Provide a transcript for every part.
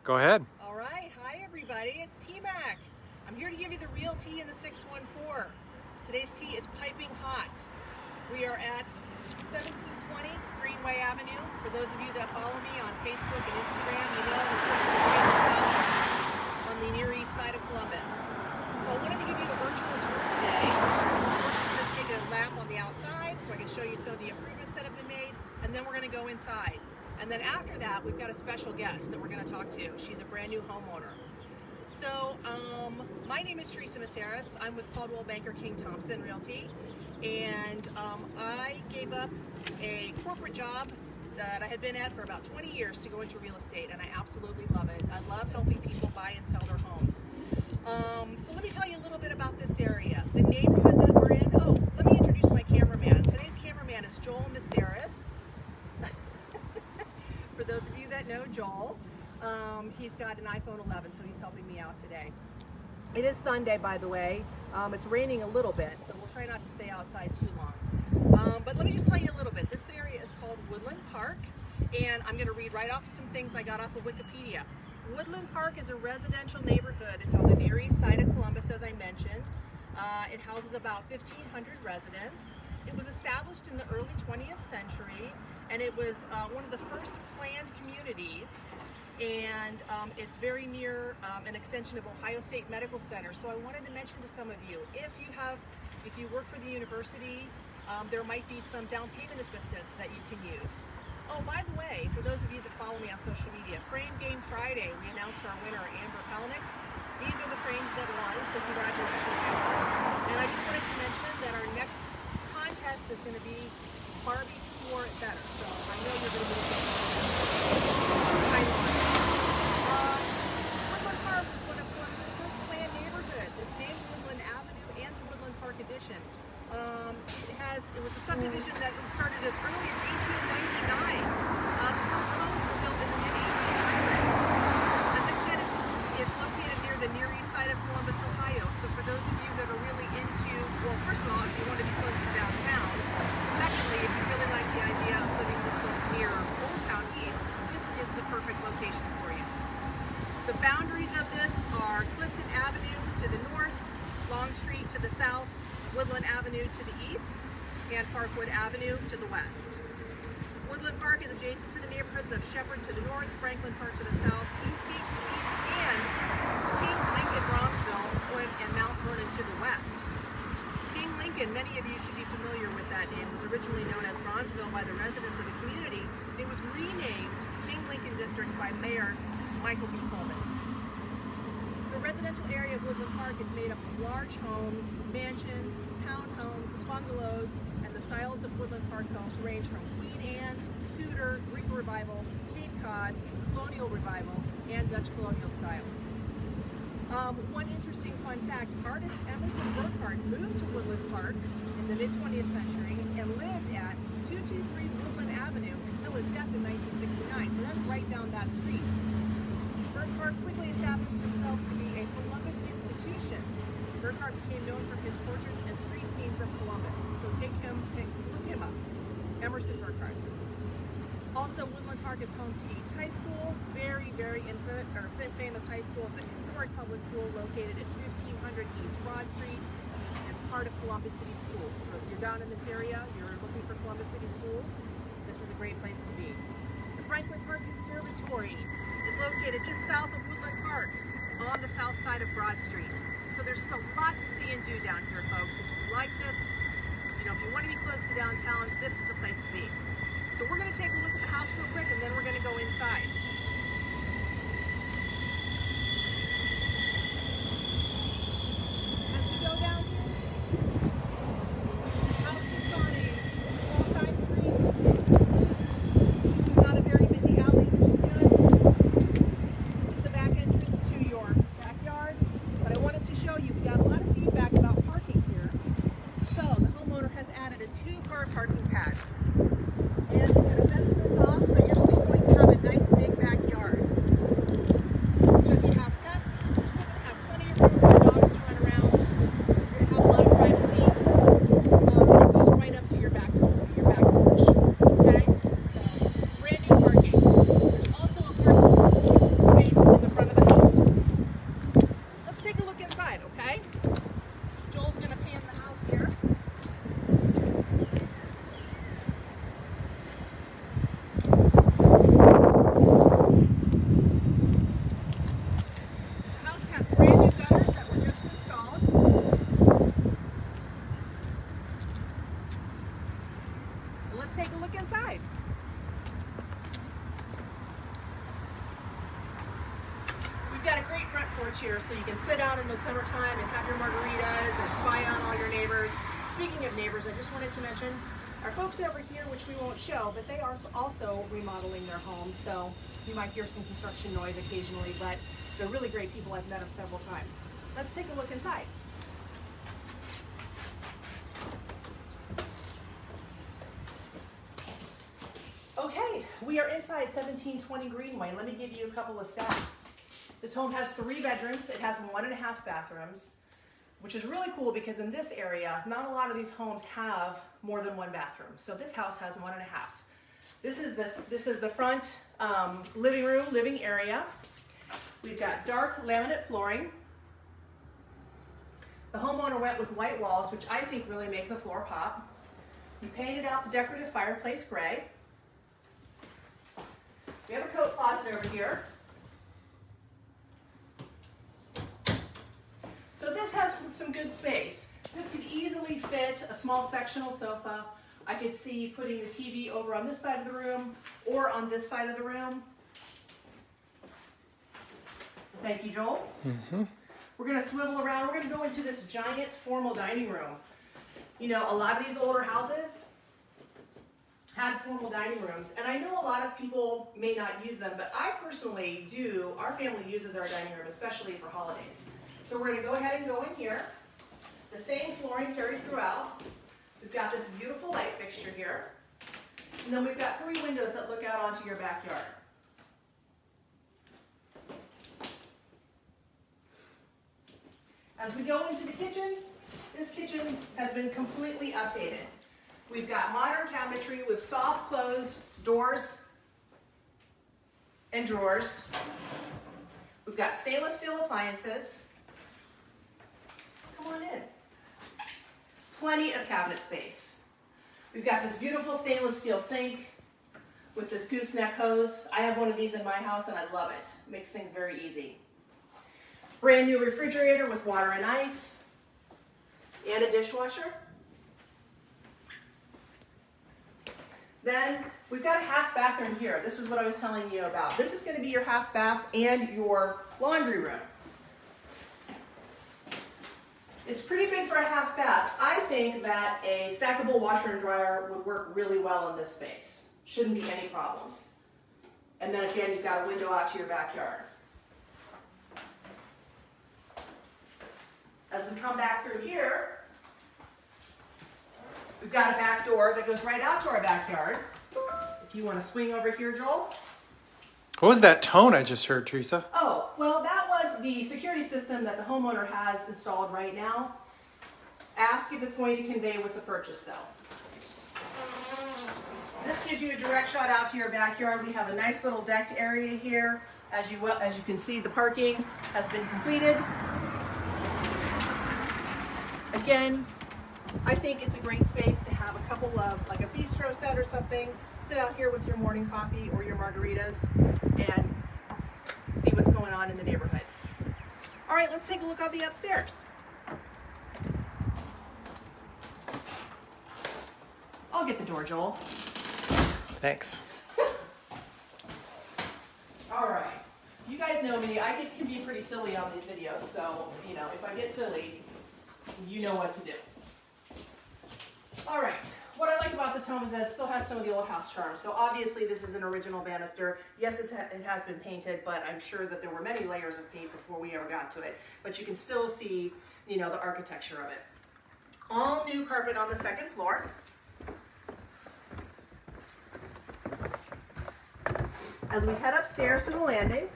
Go ahead. All right, hi everybody, it's T-Mac. I'm here to give you the real tea in the 614. Today's tea is piping hot. We are at 1720 Greenway Avenue. For those of you that follow me on Facebook and Instagram, you know that this is a great house on the Near East side of Columbus. So I wanted to give you a virtual tour today. We're just take a lap on the outside so I can show you some of the improvements that have been made, and then we're going to go inside. And then after that, we've got a special guest that we're going to talk to. She's a brand new homeowner. So, my name is Teresa Maceras. I'm with Caldwell Banker King Thompson Realty. And I gave up a corporate job that I had been at for about 20 years to go into real estate, and I absolutely love it. I love helping people buy and sell their homes. So let me tell you a little bit about this area. The neighborhood that we're in. Oh, let me introduce my cameraman. Today's cameraman is Joel Maceras. For those of you that know Joel, he's got an iPhone 11, so he's helping me out today. It is Sunday, by the way. It's raining a little bit, so we'll try not to stay outside too long. But let me just tell you a little bit. This area is called Woodland Park, and I'm going to read right off some things I got off of Wikipedia. Woodland Park is a residential neighborhood. It's on the Near East side of Columbus, as I mentioned. It houses about 1,500 residents. It was established in the early 20th century, and it was one of the first planned communities, and it's very near an extension of Ohio State Medical Center. So I wanted to mention to some of you, if you work for the university, there might be some down payment assistance that you can use. Oh, by the way, for those of you that follow me on social media, Frame Game Friday, we announced our winner, Amber Pelnick. These are the frames that won, so congratulations, Amber. And I just wanted to mention that our next contest is going to be Barbie or better, so I know you're going to be looking Woodland Park is one of Columbus's first planned neighborhoods. It's named Woodland Avenue and the Woodland Park Edition. It was a subdivision that started as early as 1899. The first homes were built in the mid-1800s. As I said, it's located near the Near East side of Columbus, Ohio. So for those of you that are really into, well, first of all, if you want to be close to downtown. Secondly, if you really like the idea of living near Old Town East, this is the perfect location for you. The boundaries of this are Clifton Avenue to the north, Long Street to the south, Woodland Avenue to the east, and Parkwood Avenue to the west. Woodland Park is adjacent to the neighborhoods of Shepherd to the north, Franklin Park to the south, Eastgate to the east, and King Lincoln, Bronzeville, and Mount Vernon to the west. King Lincoln, many of you should be familiar with that name, was originally known as Bronzeville by the residents of the community. It was renamed King Lincoln District by Mayor Michael B. Coleman. The residential area of Woodland Park is made up of large homes, mansions, townhomes, bungalows, and the styles of Woodland Park homes range from Queen Anne, Tudor, Greek Revival, Cape Cod, Colonial Revival, and Dutch Colonial styles. One interesting fun fact, artist Emerson Burkhart moved to Woodland Park in the mid-20th century and lived at 223 Woodland Avenue until his death in 1969, so that's right down that street. Burkhart quickly established himself to be a Columbus institution. Burkhart became known for his portraits and street scenes of Columbus, so look him up, Emerson Burkhart. Also, Woodland Park is home to East High School, very famous high school. It's a historic public school located at 1500 East Broad Street. It's part of Columbus City Schools. So if you're down in this area, you're looking for Columbus City Schools, this is a great place to be. The Franklin Park Conservatory is located just south of Woodland Park on the south side of Broad Street. So there's a lot to see and do down here, folks. If you like this, if you want to be close to downtown, this is the place to be. So we're going to take a look at the house real quick, and then we're going to go inside. As we go down here, the house sits on a small side street. This is not a very busy alley, which is good. This is the back entrance to your backyard. But I wanted to show you, we got a lot of feedback about parking here. So the homeowner has added a 2-car parking pad. And we're going to fence this off, so you're still going to have a nice big back porch here so you can sit out in the summertime and have your margaritas and spy on all your neighbors. Speaking of neighbors, I just wanted to mention our folks over here, which we won't show, but they are also remodeling their home, so you might hear some construction noise occasionally, but they're really great people. I've met them several times. Let's take a look inside. Okay, we are inside 1720 Greenway. Let me give you a couple of stats. This home has 3 bedrooms. It has 1.5 bathrooms, which is really cool because in this area, not a lot of these homes have more than 1 bathroom. So this house has 1.5. This is the front living area. We've got dark laminate flooring. The homeowner went with white walls, which I think really make the floor pop. We painted out the decorative fireplace gray. We have a coat closet over here. So this has some good space. This could easily fit a small sectional sofa. I could see putting the TV over on this side of the room or on this side of the room. Thank you, Joel. Mm-hmm. We're going to swivel around. We're going to go into this giant formal dining room. You know, a lot of these older houses had formal dining rooms, and I know a lot of people may not use them, but I personally do. Our family uses our dining room, especially for holidays. So we're going to go ahead and go in here. The same flooring carried throughout. We've got this beautiful light fixture here. And then we've got 3 windows that look out onto your backyard. As we go into the kitchen, this kitchen has been completely updated. We've got modern cabinetry with soft close doors and drawers. We've got stainless steel appliances. Come on in. Plenty of cabinet space. We've got this beautiful stainless steel sink with this gooseneck hose. I have one of these in my house and I love it. It makes things very easy. Brand new refrigerator with water and ice and a dishwasher. Then we've got a half bathroom here. This is what I was telling you about. This is going to be your half bath and your laundry room. It's pretty big for a half bath. I think that a stackable washer and dryer would work really well in this space. Shouldn't be any problems. And then again, you've got a window out to your backyard. As we come back through here, we've got a back door that goes right out to our backyard. If you want to swing over here, Joel. What was that tone I just heard, Teresa? Oh, well, that was the security system that the homeowner has installed right now. Ask if it's going to convey with the purchase, though. This gives you a direct shot out to your backyard. We have a nice little decked area here. As you can see, the parking has been completed. Again, I think it's a great space to have a couple of, like a bistro set or something, sit out here with your morning coffee or your margaritas and see what's going on in the neighborhood. All right, let's take a look on the upstairs. I'll get the door, Joel. Thanks. All right. You guys know me. I can be pretty silly on these videos, so, you know, if I get silly, you know what to do. All right. What I like about this home is that it still has some of the old house charm. So obviously this is an original banister. Yes, it has been painted, but I'm sure that there were many layers of paint before we ever got to it. But you can still see, you know, the architecture of it. All new carpet on the second floor. As we head upstairs to the landing,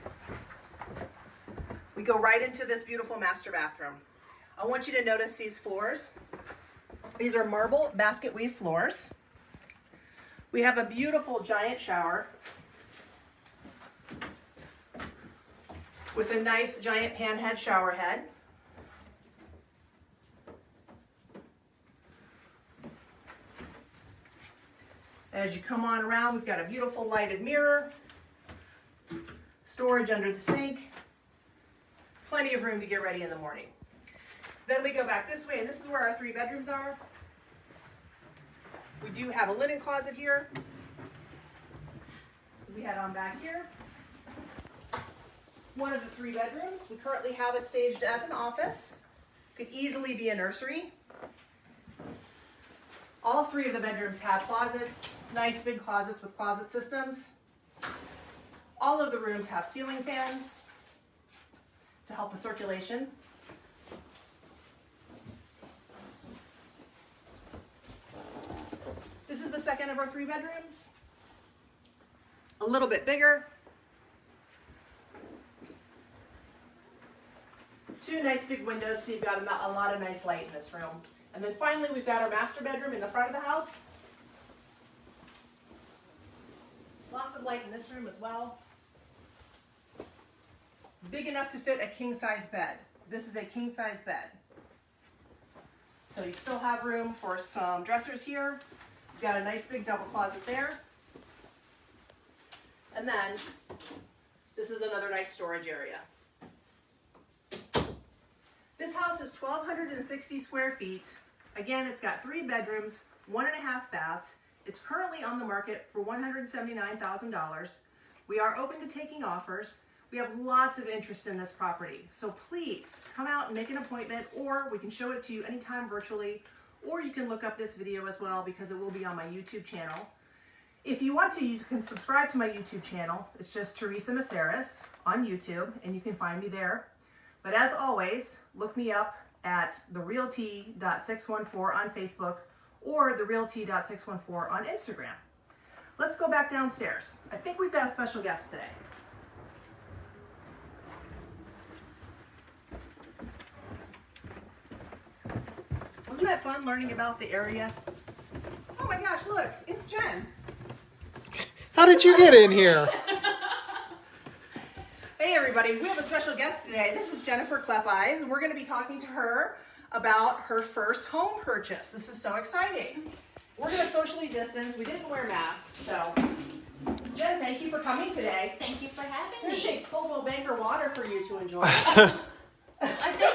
we go right into this beautiful master bathroom. I want you to notice these floors. These are marble basket weave floors. We have a beautiful giant shower with a nice giant pan head shower head. As you come on around, we've got a beautiful lighted mirror, storage under the sink, plenty of room to get ready in the morning. Then we go back this way, and this is where our 3 bedrooms are. We do have a linen closet here. We head on back here. one of the 3 bedrooms. We currently have it staged as an office. Could easily be a nursery. All 3 of the bedrooms have closets, nice big closets with closet systems. All of the rooms have ceiling fans to help with circulation. This is the second of our 3 bedrooms. A little bit bigger. 2 nice big windows, so you've got a lot of nice light in this room. And then finally, we've got our master bedroom in the front of the house. Lots of light in this room as well. Big enough to fit a king-size bed. This is a king-size bed. So you still have room for some dressers here. You've got a nice big double closet there. And then, this is another nice storage area. This house is 1,260 square feet. Again, it's got 3 bedrooms, 1.5 baths. It's currently on the market for $179,000. We are open to taking offers. We have lots of interest in this property. So please come out and make an appointment, or we can show it to you anytime virtually, or you can look up this video as well because it will be on my YouTube channel. If you want to, you can subscribe to my YouTube channel. It's just Teresa Maceras on YouTube, and you can find me there. But as always, look me up at therealty.614 on Facebook or therealty.614 on Instagram. Let's go back downstairs. I think we've got a special guest today. Wasn't that fun learning about the area? Oh my gosh, look, it's Jen. How did you get in here? Hey everybody, we have a special guest today. This is Jennifer Klepeyes, and we're going to be talking to her about her first home purchase. This is so exciting. We're going to socially distance. We didn't wear masks, so Jen, thank you for coming today. Thank you for having There's me. a Coldwell Banker water for you to enjoy. Thank you.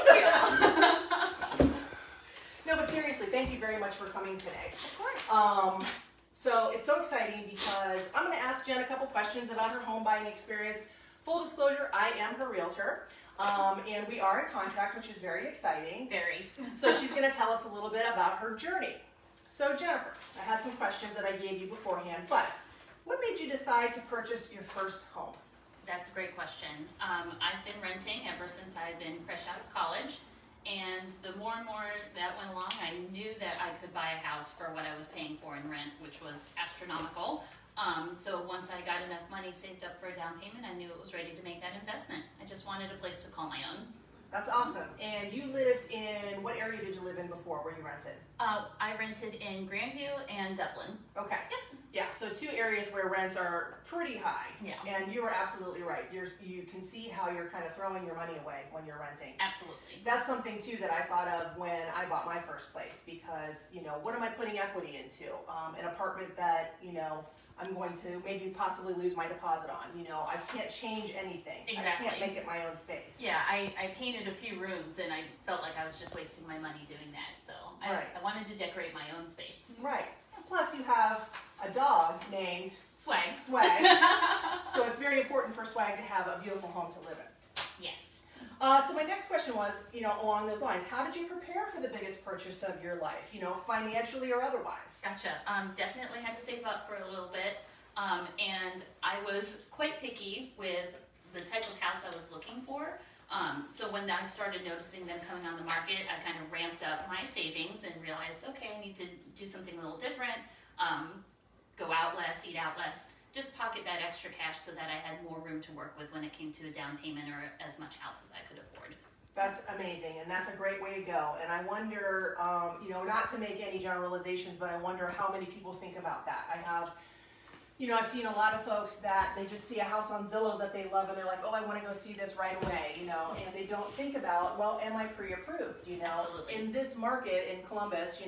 No, but seriously, thank you very much for coming today. Of course. So it's so exciting because I'm going to ask Jen a couple questions about her home buying experience. Full disclosure, I am her realtor, and we are in contract, which is very exciting. Very. So she's going to tell us a little bit about her journey. So Jennifer, I had some questions that I gave you beforehand, but what made you decide to purchase your first home? That's a great question. I've been renting ever since I've been fresh out of college, and the more and more that went along, I knew that I could buy a house for what I was paying for in rent, which was astronomical. So once I got enough money saved up for a down payment, I knew it was ready to make that investment. I just wanted a place to call my own. That's awesome. And you lived in, what area did you live in before where you rented? I rented in Grandview and Dublin. Okay. Yeah, so 2 areas where rents are pretty high. Yeah. And you are absolutely right. You can see how you're kind of throwing your money away when you're renting. Absolutely. That's something too that I thought of when I bought my first place because, what am I putting equity into? An apartment that, I'm going to maybe possibly lose my deposit on. I can't change anything. Exactly. I can't make it my own space. Yeah, I painted a few rooms and I felt like I was just wasting my money doing that. So Right. I wanted to decorate my own space. Right. Plus you have a dog named Swag. Swag. So it's very important for Swag to have a beautiful home to live in. Yes. So my next question was, along those lines, how did you prepare for the biggest purchase of your life, financially or otherwise? Gotcha. Definitely had to save up for a little bit. And I was quite picky with the type of house I was looking for. So when I started noticing them coming on the market, I kind of ramped up my savings and realized, okay, I need to do something a little different, go out less, eat out less, just pocket that extra cash so that I had more room to work with when it came to a down payment or as much house as I could afford. That's amazing, and that's a great way to go. And I wonder, not to make any generalizations, but I wonder how many people think about that. I've seen a lot of folks that they just see a house on Zillow that they love and they're like, oh, I want to go see this right away, and they don't think about, well, am I pre-approved, Absolutely. In this market in Columbus,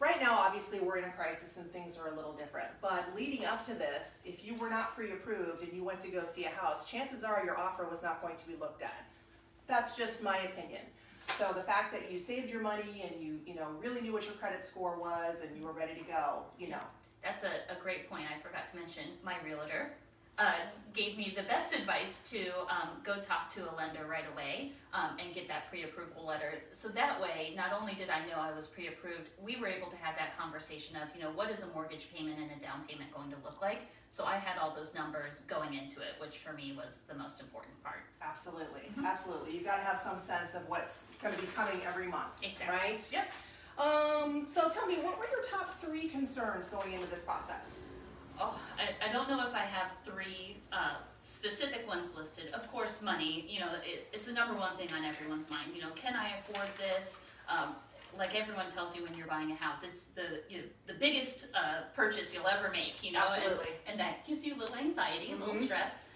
right now, obviously, we're in a crisis and things are a little different. But leading up to this, if you were not pre-approved and you went to go see a house, chances are your offer was not going to be looked at. That's just my opinion. So the fact that you saved your money and you really knew what your credit score was and you were ready to go, That's a great point. I forgot to mention my realtor. gave me the best advice to go talk to a lender right away and get that pre-approval letter. So that way, not only did I know I was pre-approved, we were able to have that conversation of, what is a mortgage payment and a down payment going to look like? So I had all those numbers going into it, which for me was the most important part. Absolutely, absolutely. You got to have some sense of what's going to be coming every month, Exactly. right? Yep. So tell me, what were your top 3 concerns going into this process? Oh, I don't know if I have 3 specific ones listed. Of course, money, it's the number one thing on everyone's mind. Can I afford this? Like everyone tells you when you're buying a house, it's the biggest purchase you'll ever make, Absolutely. And that gives you a little anxiety, a little stress.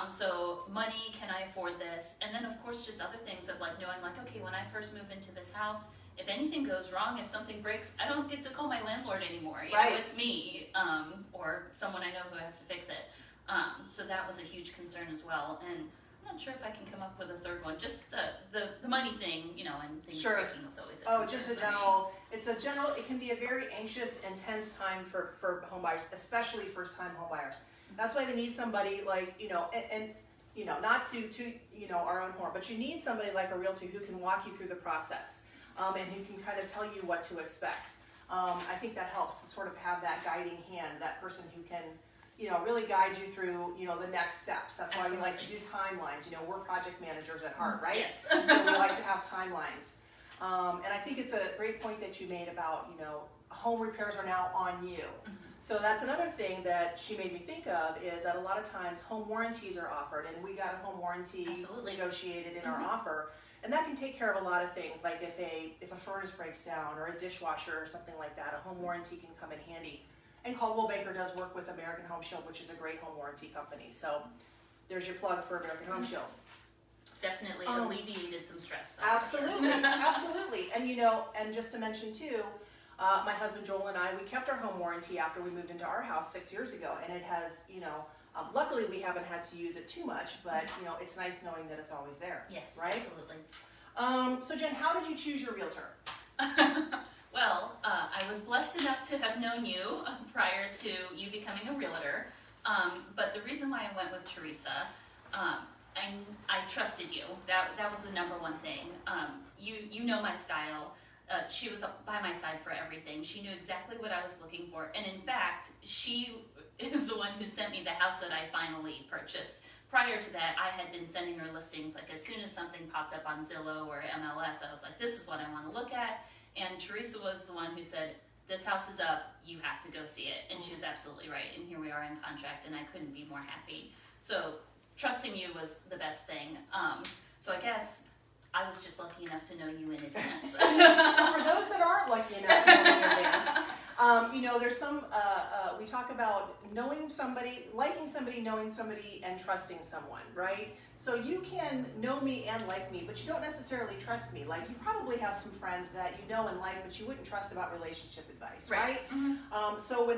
So money, can I afford this? And then of course just other things of like knowing like, okay, when I first move into this house, if anything goes wrong, if something breaks, I don't get to call my landlord anymore. Right. It's me or someone I know who has to fix it. So that was a huge concern as well. And I'm not sure if I can come up with a third one. Just the money thing, and things breaking was always a concern just for me. it can be a very anxious, intense time for home buyers, especially first-time home buyers. That's why they need somebody like, and not to our own horn, but you need somebody like a realtor who can walk you through the process. And who can kind of tell you what to expect. I think that helps to sort of have that guiding hand, that person who can, really guide you through, the next steps. That's why we like to do timelines. We're project managers at heart, right? Yes. So we like to have timelines. And I think it's a great point that you made about, home repairs are now on you. So that's another thing that she made me think of is that a lot of times home warranties are offered, and we got a home warranty negotiated in our offer. And that can take care of a lot of things, like if a furnace breaks down or a dishwasher or something like that, a home warranty can come in handy. And Coldwell Banker does work with American Home Shield, which is a great home warranty company. So there's your plug for American Home Shield. Definitely alleviated some stress. Absolutely, absolutely. And and just to mention too, my husband Joel and I, we kept our home warranty after we moved into our house 6 years ago, and it has, luckily we haven't had to use it too much, but it's nice knowing that it's always there. Yes, right? Absolutely. So Jen, how did you choose your realtor? Well, I was blessed enough to have known you prior to you becoming a realtor. But the reason why I went with Teresa, I trusted you. That was the number one thing. You know my style. She was by my side for everything. She knew exactly what I was looking for. And in fact, she is the one who sent me the house that I finally purchased. Prior to that, I had been sending her listings, like as soon as something popped up on Zillow or MLS, I was like, this is what I want to look at. And Teresa was the one who said, this house is up, you have to go see it. And she was absolutely right. And here we are in contract, and I couldn't be more happy. So trusting you was the best thing. So I guess I was just lucky enough to know you in advance. For those that aren't lucky enough to know you in advance, there's some, we talk about knowing somebody, liking somebody, knowing somebody, and trusting someone, right? So you can know me and like me, but you don't necessarily trust me. Like, you probably have some friends that you know and like, but you wouldn't trust about relationship advice, right? Mm-hmm. So when